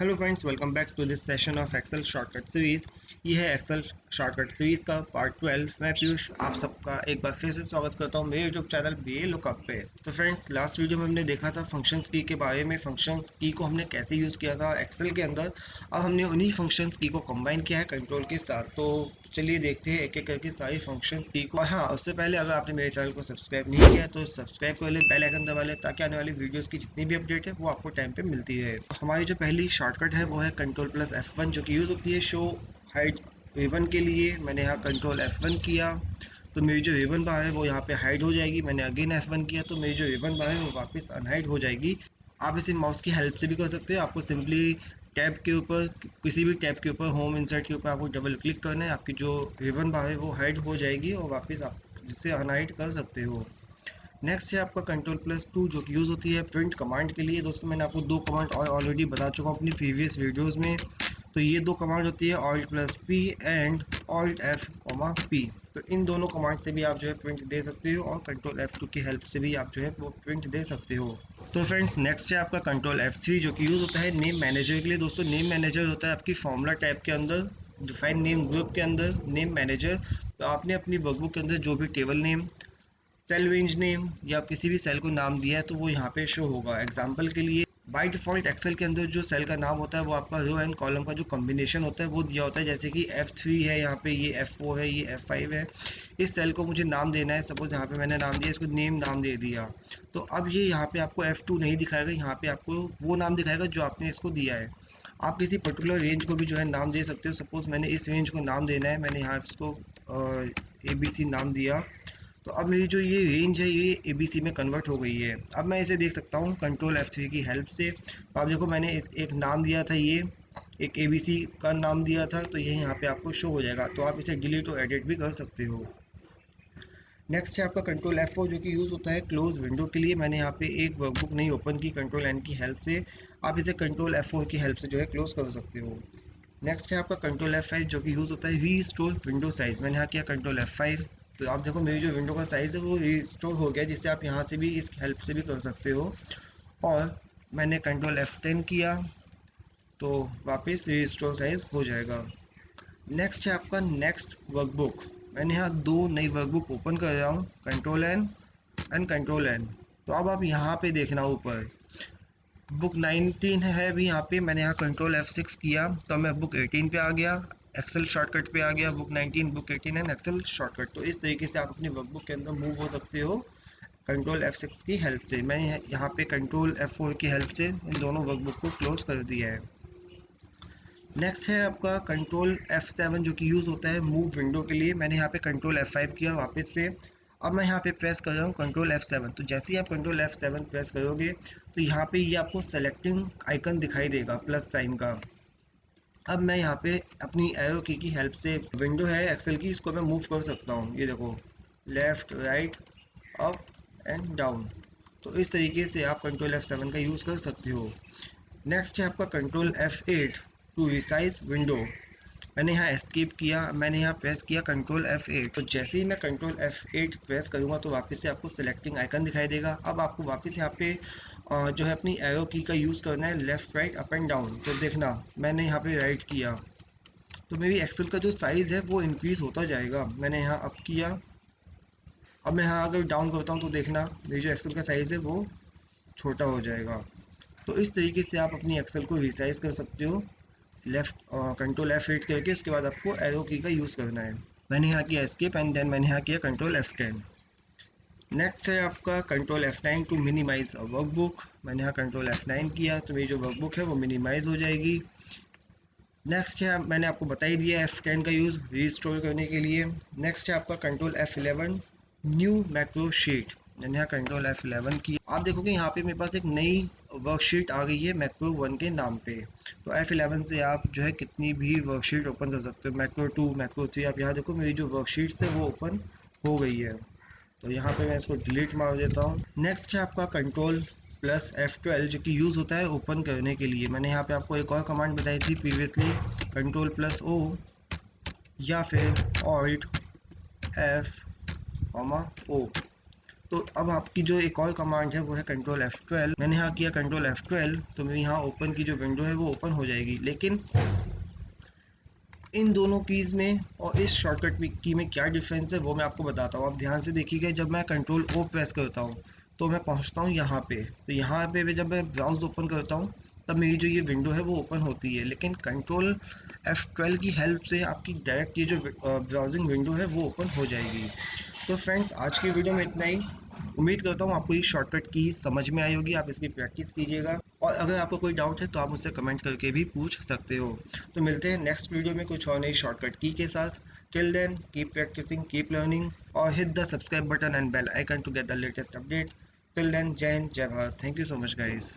Hello friends, welcome back to this session of Excel shortcut series. ये है Excel shortcut series का part 12। मैं पीयूष आप सबका एक बार फिर से स्वागत करता हूँ मेरे यूट्यूब चैनल BeLookUp पे। तो फ्रेंड्स, लास्ट वीडियो में हमने देखा था फंक्शंस की के बारे में, फंक्शंस की को हमने कैसे यूज़ किया था एक्सेल के अंदर। अब हमने उन्हीं फंक्शंस की को कंबाइन किया है कंट्रोल के साथ। तो चलिए देखते हैं एक एक करके सारी फंक्शंस की को। हाँ, उससे पहले अगर आपने मेरे चैनल को सब्सक्राइब नहीं किया तो सब्सक्राइब कर ले, बेल आइकन दबा ले, ताकि आने वाली वीडियोस की जितनी भी अपडेट है वो आपको टाइम पे मिलती है। हमारी जो पहली शॉर्टकट है वो है Ctrl + F1, जो कि यूज़ होती है शो हाइड रिबन के लिए। मैंने यहाँ Ctrl F1 किया तो मेरी जो रिबन बार है वो यहाँ पे हाइड हो जाएगी। मैंने अगेन F1 किया तो मेरी जो रिबन बार है वो वापस अनहाइड हो जाएगी। आप इसे माउस की हेल्प से भी कर सकते हो। आपको सिंपली टैब के ऊपर, किसी भी टैब के ऊपर, होम इंसर्ट के ऊपर आपको डबल क्लिक करना है। आपकी जो रिबन बार है वो हाइड हो जाएगी और वापस आप जिससे अनहाइड कर सकते हो। नेक्स्ट है आपका Ctrl+2, जो कि यूज़ होती है प्रिंट कमांड के लिए। दोस्तों, मैंने आपको दो कमांड और ऑलरेडी बता चुका हूँ अपनी प्रीवियस वीडियोस में। तो ये दो कमांड होती है Alt+P एंड Alt+F, तो इन दोनों कमांड से भी आप जो है प्रिंट दे सकते हो, और Ctrl+F2 की हेल्प से भी आप जो है वो प्रिंट दे सकते हो। तो फ्रेंड्स, नेक्स्ट है आपका Ctrl+F3, जो कि यूज़ होता है नेम मैनेजर के लिए। दोस्तों, नेम मैनेजर होता है आपकी फॉर्मूला टैब के अंदर, डिफाइन नेम ग्रुप के अंदर नेम मैनेजर। तो आपने अपनी वर्कबुक के अंदर जो भी table name, cell range name या किसी भी सेल को नाम दिया है तो वो यहाँ पे शो होगा। एग्जांपल के लिए, बाय डिफ़ॉल्ट एक्सेल के अंदर जो सेल का नाम होता है वो आपका रो एंड कॉलम का जो कॉम्बिनेशन होता है वो दिया होता है। जैसे कि F3 है, यहाँ पे ये F4 है, ये F5 है। इस सेल को मुझे नाम देना है, सपोज यहाँ पे मैंने नाम दिया, इसको नेम नाम दे दिया। तो अब ये यहाँ पे आपको F2 नहीं दिखाएगा, यहाँ पे आपको वो नाम दिखाएगा जो आपने इसको दिया है। आप किसी पर्टिकुलर रेंज को भी जो है नाम दे सकते हो। सपोज मैंने इस रेंज को नाम देना है, मैंने यहाँ इसको ABC नाम दिया। तो अब मेरी जो ये रेंज है ये ABC में कन्वर्ट हो गई है। अब मैं इसे देख सकता हूँ Ctrl+F3 की हेल्प से। तो आप देखो, मैंने एक नाम दिया था, ये एक ABC का नाम दिया था, तो ये यहाँ पे आपको शो हो जाएगा। तो आप इसे डिलीट और एडिट भी कर सकते हो। नेक्स्ट है आपका Ctrl+F4, जो कि यूज़ होता है क्लोज विंडो के लिए। मैंने यहाँ पे एक वर्कबुक नहीं ओपन की, Ctrl+N की हेल्प से। आप इसे Ctrl+F4 की हेल्प से जो है क्लोज कर सकते हो। नेक्स्ट है आपका Ctrl+F5, जो कि यूज़ होता है रीस्टोर विंडो साइज़। मैंने यहाँ किया Ctrl+F5, तो आप देखो मेरी जो विंडो का साइज़ है वो रीस्टोर हो गया, जिससे आप यहाँ से भी इस हेल्प से भी कर सकते हो। और मैंने Ctrl+F10 किया तो वापस रीस्टोर साइज़ हो जाएगा। नेक्स्ट है आपका नेक्स्ट वर्कबुक। मैंने यहाँ दो नई वर्कबुक ओपन कर रहा हूँ, Ctrl+N एंड Ctrl+N। तो अब आप यहाँ पे देखना, ऊपर बुक 19 है अभी यहाँ पे। मैंने यहाँ Ctrl+F6 किया तो मैं बुक 18 पे आ गया, एक्सेल शॉर्टकट पे आ गया। Book 19, book 18 and Excel shortcut. तो इस तरीके से आप अपनी वर्कबुक के अंदर मूव हो सकते हो Ctrl+F6 की हेल्प से। मैंने यहाँ पे Ctrl+F4 की हेल्प से इन दोनों वर्कबुक को क्लोज कर दिया है। नेक्स्ट है आपका Ctrl+F7, जो कि यूज़ होता है मूव विंडो के लिए। मैंने यहाँ पे Ctrl+F5 किया वापस से। अब मैं यहाँ पे प्रेस कर रहा हूँ Ctrl+F7। तो जैसे ही आप Ctrl+F7 प्रेस करोगे तो यहाँ पे ये आपको सेलेक्टिंग आइकन दिखाई देगा प्लस साइन का। अब मैं यहाँ पे अपनी एरो की हेल्प से, विंडो है एक्सेल की, इसको मैं मूव कर सकता हूँ। ये देखो, left, right, up and down. तो इस तरीके से आप Ctrl+F7 का यूज़ कर सकते हो। नेक्स्ट है आपका Ctrl+F8 टू रिसाइज विंडो। मैंने यहाँ एस्केप किया, मैंने यहाँ प्रेस किया Ctrl+F8। तो जैसे ही मैं Ctrl+F8 प्रेस करूँगा तो वापस से आपको सेलेक्टिंग आइकन दिखाई देगा। अब आपको वापस यहाँ पे जो है अपनी एरो की का यूज़ करना है, left, right, up and down. तो देखना, मैंने यहाँ पे राइट किया तो मेरी एक्सेल का जो साइज़ है वो इंक्रीज़ होता जाएगा। मैंने यहाँ अप किया, अब मैं यहाँ अगर डाउन करता हूँ तो देखना मेरी जो एक्सेल का साइज़ है वो छोटा हो जाएगा। तो इस तरीके से आप अपनी एक्सेल को रिसाइज कर सकते हो। लेफ्ट Ctrl+F8 करके उसके बाद आपको एरो की का यूज़ करना है। मैंने यहाँ किया एस्केप एंड देन मैंने यहाँ किया Ctrl+F10। नेक्स्ट है आपका Ctrl+F9 to minimise a workbook. मैंने यहाँ Ctrl+F9 किया तो मेरी जो वर्कबुक है वो मिनिमाइज हो जाएगी। नेक्स्ट है, मैंने आपको बता ही दिया F10 का यूज़ रीस्टोर करने के लिए। नेक्स्ट है आपका Ctrl+F11 न्यू मैक्रो शीट। मैंने यहाँ Ctrl+F11 की। आप देखोगे यहाँ पे मेरे पास एक नई वर्कशीट आ गई है मैक्रो 1 के नाम पे। तो F11 से आप जो है कितनी भी वर्कशीट ओपन कर सकते हो, मैक्रो 2, मैक्रो 3। आप यहाँ देखो मेरी जो वर्कशीट्स है वो ओपन हो गई है। तो यहाँ पे मैं इसको डिलीट मार देता हूँ। नेक्स्ट है आपका Ctrl+F12, जो कि यूज़ होता है ओपन करने के लिए। मैंने यहाँ पे आपको एक और कमांड बताई थी प्रीवियसली, Ctrl+O या फिर Alt+F, O। तो अब आपकी जो एक और कमांड है वो है Ctrl F12। मैंने यहाँ किया Ctrl F12 तो मेरी यहाँ ओपन की जो विंडो है वो ओपन हो जाएगी। लेकिन इन दोनों कीज़ में और इस शॉर्टकट की में क्या डिफरेंस है वो मैं आपको बताता हूँ। आप ध्यान से देखिएगा, जब मैं Ctrl O प्रेस करता हूँ तो मैं पहुँचता हूँ यहाँ पे। तो यहाँ पे जब मैं ब्राउज़ ओपन करता हूँ तब मेरी जो ये विंडो है वो ओपन होती है। लेकिन Ctrl F12 की हेल्प से आपकी डायरेक्ट ये जो ब्राउजिंग विंडो है वो ओपन हो जाएगी। तो फ्रेंड्स, आज की वीडियो में इतना ही। उम्मीद करता हूँ आपको ये शॉर्टकट की समझ में आई होगी। आप इसकी प्रैक्टिस कीजिएगा और अगर आपको कोई डाउट है तो आप मुझसे कमेंट करके भी पूछ सकते हो। तो मिलते हैं नेक्स्ट वीडियो में कुछ और नई शॉर्टकट की के साथ। Till then keep practising, keep learning और hit the subscribe button and bell icon to get the latest update. Till then, जय हिंद, जय Bharat. Thank you so much guys.